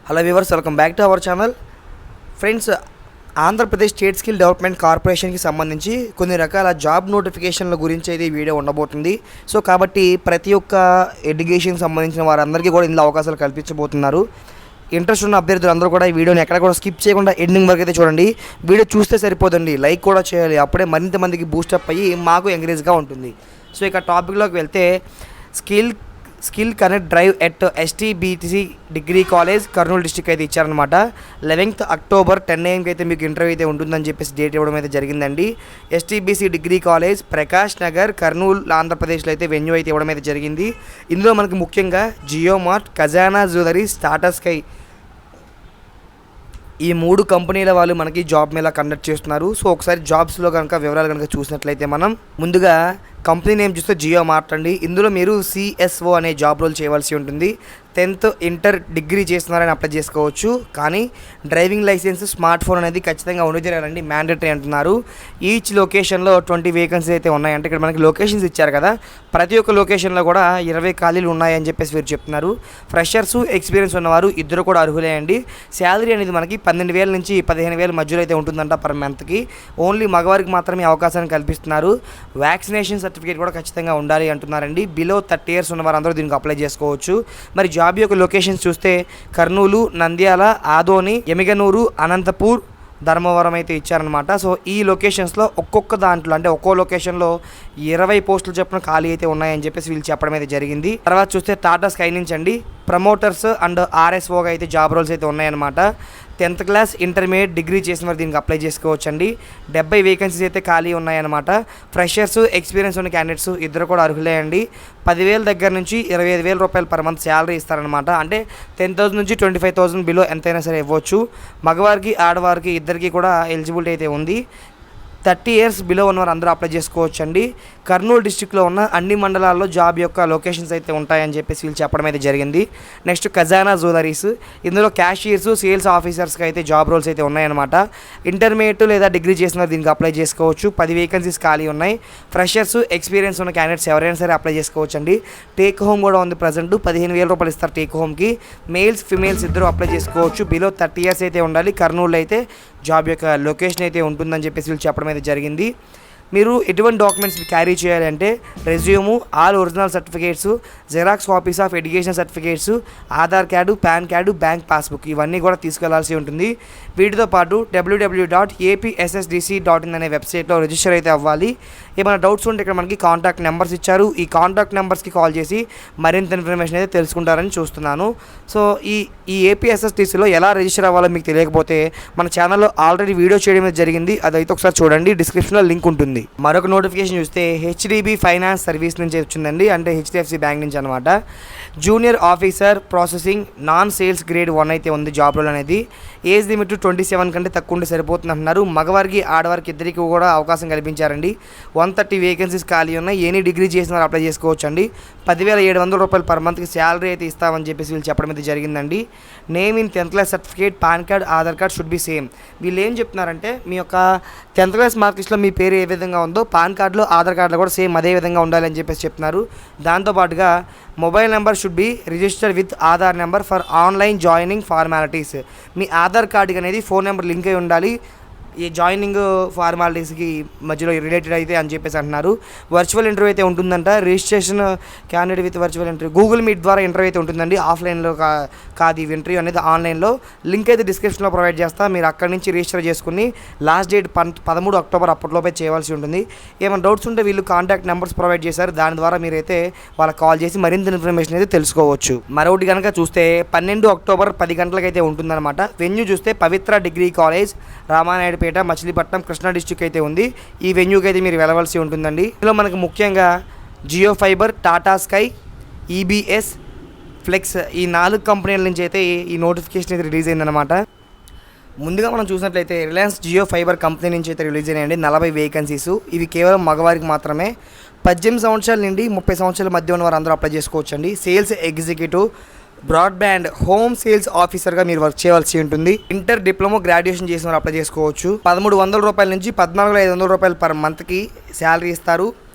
Hello viewers, welcome back to our channel. Friends, Andhra Pradesh state skill development కార్పొరేషన్కి సంబంధించి కొన్ని రకాల జాబ్ నోటిఫికేషన్ల గురించి అయితే ఈ వీడియో ఉండబోతుంది. సో కాబట్టి ప్రతి ఒక్క ఎడ్యుకేషన్కి సంబంధించిన వారందరికీ కూడా ఇందులో అవకాశాలు కల్పించబోతున్నారు. ఇంట్రెస్ట్ ఉన్న అభ్యర్థులు అందరూ కూడా ఈ వీడియోని ఎక్కడ కూడా స్కిప్ చేయకుండా ఎండింగ్ వరకు అయితే చూడండి. వీడియో చూస్తే సరిపోదండి, లైక్ కూడా చేయాలి. అప్పుడే మరింత మందికి బూస్టప్ అయ్యి మాకు ఎంకరేజ్గా ఉంటుంది. సో ఇక టాపిక్లోకి వెళ్తే skill connect drive at ST BC degree college Kurnool district అయితే ఇచ్చారనమాట. 11th October 10 AM అయితే మీకు ఇంటర్వ్యూ అయితే ఉంటుందని చెప్పేసి డేట్ ఇవ్వడం అయితే జరిగిందండి. ST BC degree college Prakash Nagar Kurnool ఆంధ్రప్రదేశ్లో అయితే వెన్యూ అయితే ఇవ్వడం అయితే జరిగింది. ఇందులో మనకి ముఖ్యంగా జియో మార్ట్, ఖజానా జ్యువెలరీస్, టాటా స్కై ఈ 3 కంపెనీల వాళ్ళు మనకి జాబ్ మేళా కండక్ట్ చేస్తున్నారు. సో ఒకసారి జాబ్స్లో కనుక వివరాలు కనుక చూసినట్లయితే మనం ముందుగా కంపెనీ నేమ్ చూస్తే జియో మార్ట్ అండి. ఇందులో మీరు సిఎస్ఓ అనే జాబ్ రోల్ చేయవలసి ఉంటుంది. 10th ఇంటర్ డిగ్రీ చేస్తున్నారని అప్లై చేసుకోవచ్చు. కానీ డ్రైవింగ్ లైసెన్స్, స్మార్ట్ ఫోన్ అనేది ఖచ్చితంగా ఉండితేనండి, మ్యాండేటరీ అంటున్నారు. ఈచ్ లొకేషన్లో 20 వేకెన్సీ అయితే ఉన్నాయంటే ఇక్కడ మనకి లొకేషన్స్ ఇచ్చారు కదా, ప్రతి ఒక్క లొకేషన్లో కూడా 20 ఖాళీలు ఉన్నాయని చెప్పేసి వీరు చెప్తున్నారు. ఫ్రెషర్స్, ఎక్స్పీరియన్స్ ఉన్నవారు ఇద్దరు కూడా అర్హులే అండి. శాలరీ అనేది మనకి 12,000 నుంచి 15,000 మధ్యలో అయితే ఉంటుందంట పర్ మంత్కి. ఓన్లీ మగవారికి మాత్రమే అవకాశాన్ని కల్పిస్తున్నారు. వ్యాక్సినేషన్ సర్టిఫికేట్ కూడా ఖచ్చితంగా ఉండాలి అంటున్నారండి. బిలో 30 years ఉన్నవారు అందరూ దీనికి అప్లై చేసుకోవచ్చు. మరి జాబ్ యొక్క లొకేషన్స్ చూస్తే కర్నూలు, నంద్యాల, ఆదోని, ఎమిగనూరు, అనంతపూర్, ధర్మవరం అయితే ఇచ్చారనమాట. సో ఈ లొకేషన్స్లో ఒక్కొక్క దాంట్లో అంటే ఒక్కో లొకేషన్లో 20 పోస్టులు చొప్పున ఖాళీ అయితే ఉన్నాయని చెప్పేసి వీళ్ళు చెప్పడం అయితే జరిగింది. తర్వాత చూస్తే టాటా స్కై నుంచి అండి ప్రమోటర్స్ అండ్ ఆర్ఎస్ఓగా అయితే జాబ్ రోల్స్ అయితే ఉన్నాయన్నమాట. 10th క్లాస్, ఇంటర్మీడియట్, డిగ్రీ చేసిన వారు దీనికి అప్లై చేసుకోవచ్చు అండి. 70 వేకెన్సీస్ అయితే ఖాళీ ఉన్నాయన్నమాట. ఫ్రెషర్స్, ఎక్స్పీరియన్స్ ఉన్న క్యాండిడేట్స్ ఇద్దరు కూడా అర్హులే అండి. 10,000 దగ్గర నుంచి 25,000 రూపాయలు పర్ మంత్ శాలరీ ఇస్తారనమాట. అంటే 10,000 నుంచి 25,000 బిలో ఎంతైనా సరే ఇవ్వచ్చు. మగవారికి, ఆడవారికి ఇద్దరికి కూడా ఎలిజిబిలిటీ అయితే ఉంది. 30 years బిలో ఉన్నవారు అందరూ అప్లై చేసుకోవచ్చు అండి. కర్నూలు డిస్టిక్లో ఉన్న అన్ని మండలాల్లో జాబ్ యొక్క లొకేషన్స్ అయితే ఉంటాయని చెప్పేసి వీళ్ళు చెప్పడం అయితే జరిగింది. నెక్స్ట్ ఖజానా జ్యువెలరీస్, ఇందులో క్యాషియర్స్, సేల్స్ ఆఫీసర్స్కి అయితే జాబ్ రోల్స్ అయితే ఉన్నాయన్నమాట. ఇంటర్మీడియట్ లేదా డిగ్రీ చేసిన దీనికి అప్లై చేసుకోవచ్చు. 10 వేకెన్సీస్ ఖాళీ ఉన్నాయి. ఫ్రెషర్స్, ఎక్స్పీరియన్స్ ఉన్న క్యాండిడేట్స్ ఎవరైనా సరే అప్లై చేసుకోవచ్చు అండి. టేక్ హోమ్ కూడా ఉంది. ప్రజెంట్ 15,000 రూపాయలు ఇస్తారు టేక్ హోమ్కి. మేల్స్, ఫిమేల్స్ ఇద్దరు అప్లై చేసుకోవచ్చు. బిలో 30 years అయితే ఉండాలి. కర్నూలులో అయితే జాబ్ యొక్క లొకేషన్ అయితే ఉంటుందని చెప్పేసి వీళ్ళు చెప్పడం అయితే జరిగింది. మీరు ఎటువంటి డాక్యుమెంట్స్ క్యారీ చేయాలి అంటే resume, all original certificates, xerox copies of education certificates, Aadhaar card, pan card, bank passbook ఇవన్నీ కూడా తీసుకెళ్లాల్సి ఉంటుంది. వీటితో పాటు www.apssdc.in అనే వెబ్సైట్లో రిజిస్టర్ అయితే అవ్వాలి. ఏమైనా డౌట్స్ ఉంటే ఇక్కడ మనకి కాంటాక్ట్ నెంబర్స్ ఇచ్చారు. ఈ కాంటాక్ట్ నెంబర్స్కి కాల్ చేసి మరింత ఇన్ఫర్మేషన్ అయితే తెలుసుకుంటారని చూస్తున్నాను. సో ఈ ఏపీఎస్ఎస్డిసిలో ఎలా రిజిస్టర్ అవ్వాలో మీకు తెలియకపోతే మన ఛానల్లో ఆల్రెడీ వీడియో చేయడం జరిగింది, అదైతే ఒకసారి చూడండి, డిస్క్రిప్షన్లో లింక్ ఉంటుంది. మరొక నోటిఫికేషన్ చూస్తే హెచ్డిబి ఫైనాన్స్ సర్వీస్ నుంచి వచ్చిందండి, అంటే హెచ్డిఎఫ్సి బ్యాంక్ నుంచి అనమాట. Junior officer processing non sales grade 1 అయితే ఉంది జాబ్ రోల్ అనేది. ఏజ్ లిమిట్ 27 కంటే తక్కువ ఉంటే సరిపోతుంది అంటున్నారు. మగవారికి, ఆడవారికి ఇద్దరికి కూడా అవకాశం కల్పించారండి. 130 వేకెన్సీస్ ఖాళీ ఉన్నాయి. ఎనీ డిగ్రీ చేసిన వారు అప్లై చేసుకోవచ్చు అండి. 10,700 రూపాయలు పర్ మంత్కి శాలరీ అయితే ఇస్తామని చెప్పేసి వీళ్ళు చెప్పడం అయితే జరిగిందండి. Name in 10th class certificate, pan card, Aadhaar card should be same. వీళ్ళు ఏం చెప్తున్నారంటే మీ యొక్క 10th క్లాస్ మార్క్ లిస్ట్లో మీ పేరు ఏ విధంగా ఉందో పాన్ కార్డులో, ఆధార్ కార్డులో కూడా సేమ్ అదే విధంగా ఉండాలని చెప్పేసి చెప్తున్నారు. దాంతోపాటుగా mobile number should be register with Aadhaar number for online joining formalities. మీ ఆధార్ కార్డుకి అనేది ఫోన్ నెంబర్ లింక్ అయి ఉండాలి ఈ జాయినింగ్ ఫార్మాలిటీస్కి మధ్యలో రిలేటెడ్ అయితే అని చెప్పేసి అంటున్నారు. వర్చువల్ ఇంటర్వ్యూ అయితే ఉంటుందంట. Registration candidate with virtual interview Google meet ద్వారా ఇంటర్వ్యూ అయితే ఉంటుందండి. ఆఫ్లైన్లో కాదు, ఈ ఇంటర్వ్యూ అనేది ఆన్లైన్లో. లింక్ అయితే డిస్క్రిప్షన్లో ప్రొవైడ్ చేస్తా. మీరు అక్కడి నుంచి రిజిస్టర్ చేసుకుని లాస్ట్ డేట్ 13 October అప్పట్లోపే చేయవలసి ఉంటుంది. ఏమైనా డౌట్స్ ఉంటే వీళ్ళు కాంటాక్ట్ నెంబర్స్ ప్రొవైడ్ చేశారు, దాని ద్వారా మీరైతే వాళ్ళకి కాల్ చేసి మరింత ఇన్ఫర్మేషన్ అయితే తెలుసుకోవచ్చు. మరొకటి కనుక చూస్తే 12 October 10 గంటలకు అయితే ఉంటుందన్నమాట. వెన్యూ చూస్తే Pavitra degree college, Ramanaidu, Machilipatnam, Krishna district అయితే ఉంది. ఈ వెన్యూకి అయితే మీరు వెళ్ళవలసి ఉంటుందండి. ఇందులో మనకు ముఖ్యంగా Jio fibre, Tata sky, EBS, Flex ఈ 4 కంపెనీల నుంచి అయితే ఈ నోటిఫికేషన్ అయితే రిలీజ్ అయిందనమాట. ముందుగా మనం చూసినట్లయితే రిలయన్స్ జియో ఫైబర్ కంపెనీ నుంచి అయితే రిలీజ్ అయ్యాయండి 40 వేకెన్సీస్. ఇవి కేవలం మగవారికి మాత్రమే. 18 సంవత్సరాల నుండి 30 సంవత్సరాల మధ్య ఉన్న వారు అందరూ అప్లై చేసుకోవచ్చు అండి. Sales executive, broadband home sales ఆఫీసర్గా మీరు వర్క్ చేయవలసి ఉంటుంది. ఇంటర్, డిప్లొమా, గ్రాడ్యుయేషన్ చేసిన వారు అప్లై చేసుకోవచ్చు. 1,300 రూపాయల నుంచి 14,500 రూపాయలు పర్ మంత్కి శాలరీ ఇస్తారు.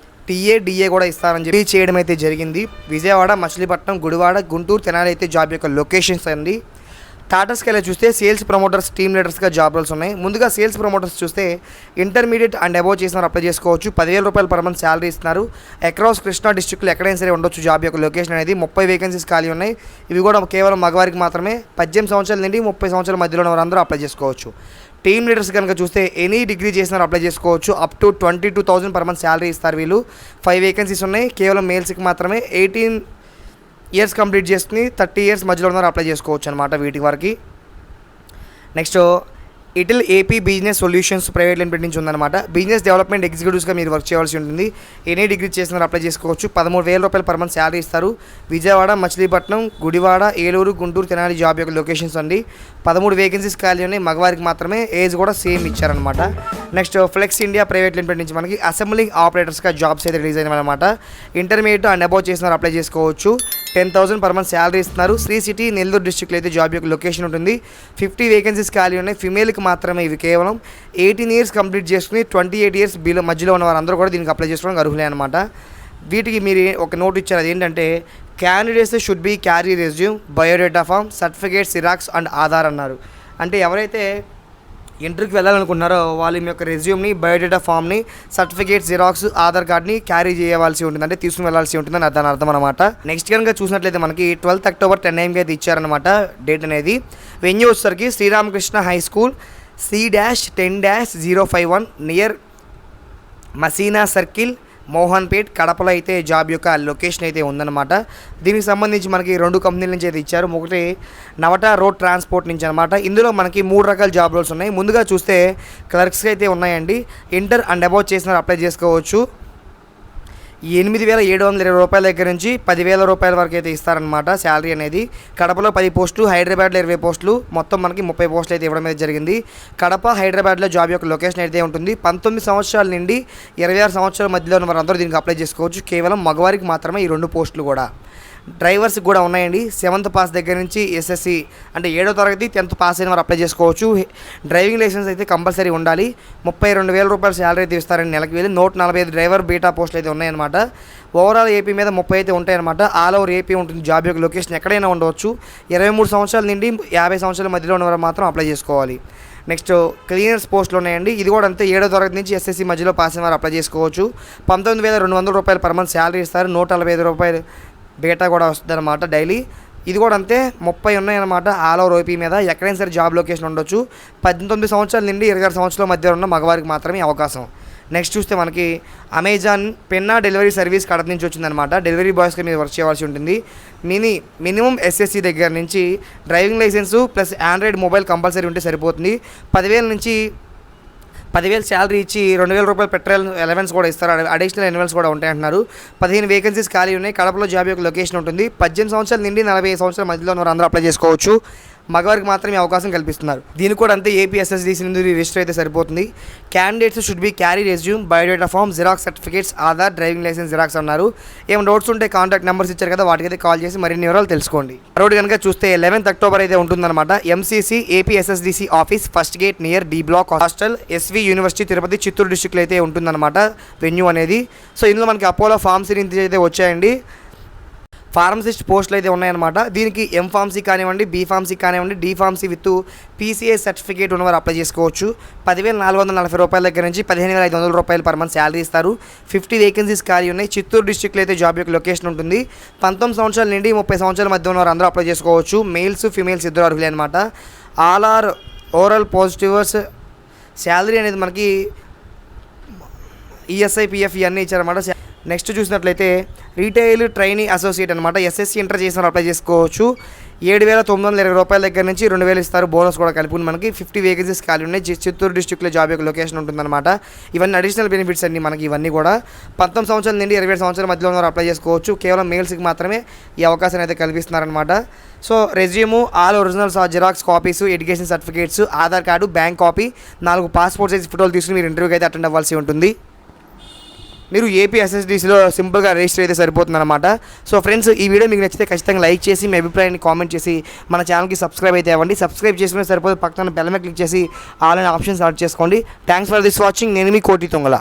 టీఏ, డిఏ కూడా ఇస్తారని చెప్పి చేయడం అయితే జరిగింది. విజయవాడ, మచిలీపట్నం, గుడివాడ, గుంటూరు, తెనాలి అయితే జాబ్ యొక్క లొకేషన్స్ అండి. స్టార్టర్ స్కేల్ చూస్తే సేల్స్ ప్రమోటర్స్, టీమ్ లీడర్స్గా జాబ్ రోల్స్ ఉన్నాయి. ముందుగా సేల్స్ ప్రమోటర్స్ చూస్తే ఇంటర్మీడియట్ అండ్ అబోవ్ చేసిన వారు అప్లై చేసుకోవచ్చు. 10,000 రూపాయలు పర్ మంత్ శాలరీ ఇస్తున్నారు. అక్రాస్ కృష్ణా డిస్ట్రిక్ట్లో ఎక్కడైనా సరే ఉండొచ్చు. జాబ్ యొక్క లొకేషన్ అనేది 30 వేకెన్సీస్ ఖాళీ ఉన్నాయి. ఇవి కూడా కేవలం మగవారికి మాత్రమే. 18 సంవత్సరాల నుండి 30 సంవత్సరాల మధ్యలో ఉన్న వారందరూ అప్లై చేసుకోవచ్చు. టీమ్ లీడర్స్ కనుక చూస్తే ఎనీ డిగ్రీ చేసిన అప్లై చేసుకోవచ్చు. Up to 22,000 per month salary ఇస్తారు వీళ్ళు. 5 వేకెన్సీస్ ఉన్నాయి. కేవలం మేల్స్కి మాత్రమే. 18 ఇయర్స్ కంప్లీట్ చేసుకుని 30 ఇయర్స్ మధ్యలో ఉన్నారు అప్లై చేసుకోవచ్చు అనమాట వీటి వరకు. నెక్స్ట్ ఇటిల్ AP business solutions private limited నుంచి ఉందన్నమాట. బిజినెస్ డెవలప్మెంట్ ఎగ్జిక్యూటివ్స్గా మీరు వర్క్ చేయాల్సి ఉంటుంది. ఎనీ డిగ్రీ చేసిన అప్లై చేసుకోవచ్చు. 13,000 రూపాయలు పర్ మంత్ శాలరీ ఇస్తారు. విజయవాడ, మచిలీపట్నం, గుడివాడ, ఏలూరు, గుంటూరు, తెనాలి జాబ్ యొక్క లొకేషన్స్ అండి. 13 వేకెన్సీస్ ఖాళీ ఉన్నాయి. మగవారికి మాత్రమే. ఏజ్ కూడా సేమ్ ఇచ్చారనమాట. Next Flex India private limited నుంచి మనకి అసెంబ్లింగ్ ఆపరేటర్స్గా జాబ్స్ అయితే రిలీజ్ అయినాయన్నమాట. ఇంటర్మీడియట్ అండ్ అబౌవ్ చేసిన అప్లై చేసుకోవచ్చు. 10,000 పర్ మంత్ శాలరీ ఇస్తున్నారు. శ్రీ సిటీ, నెల్లూరు డిస్ట్రిక్ట్లో అయితే జాబ్ యొక్క లొకేషన్ ఉంటుంది. 50 వేకెన్సీస్ ఖాళీ ఉన్నాయి. ఫిమేల్కి మాత్రమే ఇవి. కేవలం 18 ఇయర్స్ కంప్లీట్ చేసుకుని 28 ఇయర్స్ బిలో మధ్యలో ఉన్న వారందరూ కూడా దీనికి అప్లై చేసుకోవడానికి అర్హులే అనమాట. వీటికి మీరు ఒక నోట్ ఇచ్చారు. అదేంటంటే candidates should be carry resume, biodata form, certificate, xerox and Aadhaar అన్నారు. అంటే ఎవరైతే ఇంటర్వ్యూకి వెళ్ళాలనుకుంటున్నారో వాళ్ళు మీ యొక్క రెజ్యూమ్ని, బయోడేటా ఫామ్ని, సర్టిఫికేట్, జిరాక్స్, ఆధార్ కార్డ్ని క్యారీ చేయవలసి ఉంటుంది. అంటే తీసుకుని వెళ్ళాల్సి ఉంటుందని దాని అర్థం అనమాట. నెక్స్ట్ కనుక చూసినట్లయితే మనకి 12th అక్టోబర్ 10 AM అయితే ఇచ్చారనమాట డేట్ అనేది. వెన్యూ వచ్చేసరికి Sri Ramakrishna high school C-10-051 near Masina circle, Mohanpet, కడపలో అయితే జాబ్ యొక్క లొకేషన్ అయితే ఉందన్నమాట. దీనికి సంబంధించి మనకి 2 కంపెనీల నుంచి అయితే ఇచ్చారు. ఒకటి నవటా రోడ్ ట్రాన్స్పోర్ట్ నుంచి అనమాట. ఇందులో మనకి 3 రకాల జాబ్ రోల్స్ ఉన్నాయి. ముందుగా చూస్తే క్లర్క్స్కి అయితే ఉన్నాయండి. ఇంటర్ అండ్ అబౌవ్ చేసిన అప్లై చేసుకోవచ్చు. 8,720 రూపాయల దగ్గర నుంచి 10,000 రూపాయల వరకు అయితే ఇస్తారనమాట శాలరీ అనేది. కడపలో 10 పోస్టులు, హైదరాబాద్లో 20 పోస్టులు, మొత్తం మనకి 30 పోస్టులు అయితే ఇవ్వడం అయితే జరిగింది. కడప, హైదరాబాద్లో జాబ్ యొక్క లొకేషన్ అయితే ఉంటుంది. 19 సంవత్సరాల నుండి 26 సంవత్సరాల మధ్యలో ఉన్న వారందరూ దీనికి అప్లై చేసుకోవచ్చు. కేవలం మగవారికి మాత్రమే ఈ 2 పోస్టులు కూడా. డ్రైవర్స్కి కూడా ఉన్నాయండి. 7th పాస్ దగ్గర నుంచి SSC అంటే 7వ తరగతి 10th పాస్ అయిన వారు అప్లై చేసుకోవచ్చు. డ్రైవింగ్ లైసెన్స్ అయితే కంపల్సరీ ఉండాలి. 32,000 రూపాయలు శాలరీ అయితే ఇస్తారండి నెలకి. 145 డ్రైవర్ బీటా పోస్టులు అయితే ఉన్నాయన్నమాట. ఓవరాల్ ఏపీ మీద 30 అయితే ఉంటాయన్నమాట. ఆల్ ఓవర్ ఏపీ ఉంటుంది. జాబ్ యొక్క లొకేషన్ ఎక్కడైనా ఉండవచ్చు. 23 సంవత్సరాల నుండి 50 సంవత్సరాల మధ్యలో ఉన్నవారు మాత్రం అప్లై చేసుకోవాలి. నెక్స్ట్ క్లీనర్స్ పోస్టులు ఉన్నాయండి. ఇది కూడా అంతే. 7వ తరగతి నుంచి SSC మధ్యలో పాస్ అయిన వారు అప్లై చేసుకోవచ్చు. 19,200 రూపాయలు పర్ మంత్ శాలరీ ఇస్తారు. 145 రూపాయలు బేటా కూడా వస్తుంది అనమాట డైలీ. ఇది కూడా అంతే. 30 ఉన్నాయన్నమాట ఆల్ ఓవర్ ఏపీ మీద. ఎక్కడైనా సరే జాబ్ లొకేషన్ ఉండొచ్చు. 19 సంవత్సరాల నుండి 26 సంవత్సరాల మధ్య ఉన్న మగవారికి మాత్రమే అవకాశం. నెక్స్ట్ చూస్తే మనకి Amazon Penna delivery service Kadapa నుంచి వచ్చిందనమాట. డెలివరీ బాయ్స్గా మీరు వర్క్ చేయవలసి ఉంటుంది. మినిమం SSC దగ్గర నుంచి driving licence plus Android mobile compulsory ఉంటే సరిపోతుంది. 10,000 నుంచి 10,000 శాలరీ ఇచ్చి 2,000 రూపాయలు పెట్రోల్ అలవెన్స్ కూడా ఇస్తారు. అడిషనల్ అలవెన్స్ కూడా ఉంటాయి అంటున్నారు. 15 వేకెన్సీస్ ఖాళీ ఉన్నాయి. కడపలో జాబ్ యొక్క లొకేషన్ ఉంటుంది. 18 సంవత్సరాల నుండి 45 సంవత్సరాల మధ్యలో ఉన్న అందరూ అప్లై చేసుకోవచ్చు. మగవారికి మాత్రమే అవకాశం కల్పిస్తున్నారు. దీనికి కూడా అంతే. ఏపీ SSDC నుండి రిజిస్టర్ అయితే సరిపోతుంది. Candidates should be carry resume, biodata form, xerox, certificates, Aadhaar, driving licence xerox అన్నారు. ఏమైనా డౌట్స్ ఉంటే కాంటాక్ట్ నెంబర్స్ ఇచ్చారు కదా, వాటికైతే కాల్ చేసి మరిన్ని వివరాలు తెలుసుకోండి. రోడ్ కనుక చూస్తే 11th అక్టోబర్ అయితే ఉంటుందన్నమాట. MCC AP SSDC office, first gate near D block hostel, SV university, Tirupati, Chittoor డిస్ట్రిక్ట్లో అయితే ఉంటుందన్నమాట వెన్యూ అనేది. సో ఇందులో మనకి అపోలో ఫార్మసీ నుంచి అయితే వచ్చాయండి. ఫార్మసిస్ట్ పోస్టులు అయితే ఉన్నాయన్నమాట. దీనికి M.Pharmacy కానివ్వండి, B.Pharmacy కానివ్వండి, D.Pharmacy విత్ PCA సర్టిఫికేట్ ఉన్నవారు అప్లై చేసుకోవచ్చు. 10,440 రూపాయల దగ్గర నుంచి 15,500 రూపాయలు పర్ మంత్ శాలరీ ఇస్తారు. 50 వేకెన్సీస్ ఖాళీ ఉన్నాయి. చిత్తూరు డిస్ట్రిక్ట్లో అయితే జాబ్ యొక్క లొకేషన్ ఉంటుంది. 19 సంవత్సరాల నుండి 30 సంవత్సరాల మధ్య ఉన్నవారు అందరూ అప్లై చేసుకోవచ్చు. మేల్స్, ఫీమేల్స్ ఇద్దరు అర్హులే అనమాట. ఆల్ ఆర్ ఓవరాల్ పాజిటివర్స్. శాలరీ అనేది మనకి ESI, PF ఇవన్నీ ఇచ్చారన్నమాట. నెక్స్ట్ చూసినట్లయితే రీటైల్ ట్రైనీ అసోసియేట్ అనమాట. SSC ఇంటర్ చేసిన అప్లై చేసుకోవచ్చు. 7,920 రూపాయల దగ్గర నుంచి 2,000 ఇస్తారు. బోనస్ కూడా కలుపుకుని మనకి 50 వేకెన్సీస్ ఖాళీ ఉన్నాయి. చిత్తూరు డిస్ట్రిక్ట్లో జాబ్ యొక్క లొకేషన్ ఉంటుందన్నమాట. ఇవన్నీ అడిషనల్ బెనిఫిట్స్ అండి మనకి. ఇవన్నీ కూడా 19 సంవత్సరాల నుండి 27 సంవత్సరాల మధ్యలో ఉన్నవారు అప్లై చేసుకోవచ్చు. కేవలం మేల్స్కి మాత్రమే ఈ అవకాశాన్ని అయితే కల్పిస్తున్నారనమాట. So resume, all originals, xerox copies, education certificates, Aadhaar card, bank copy, 4 passport size ఫోటోలు తీసుకుని మీరు ఇంటర్వ్యూకి అయితే అటెండ్ అవ్వాల్సి ఉంటుంది. మీరు ఏపీ SSDCలో సింపుల్గా రిజిస్టర్ అయితే సరిపోతుందన్నమాట. సో ఫ్రెండ్స్, ఈ వీడియో మీకు నచ్చితే ఖచ్చితంగా లైక్ చేసి మీ అభిప్రాయాన్ని కామెంట్ చేసి మన ఛానల్కి సబ్స్క్రైబ్ అయితే అవ్వండి. సబ్స్క్రైబ్ చేసుకునే సరిపోతే పక్కన బెల్ మీద క్లిక్ చేసి ఆల్ అనే ఆప్షన్ సెలెక్ట్ చేసుకోండి. Thanks for this watching. నేను మీ కోటి తొంగల.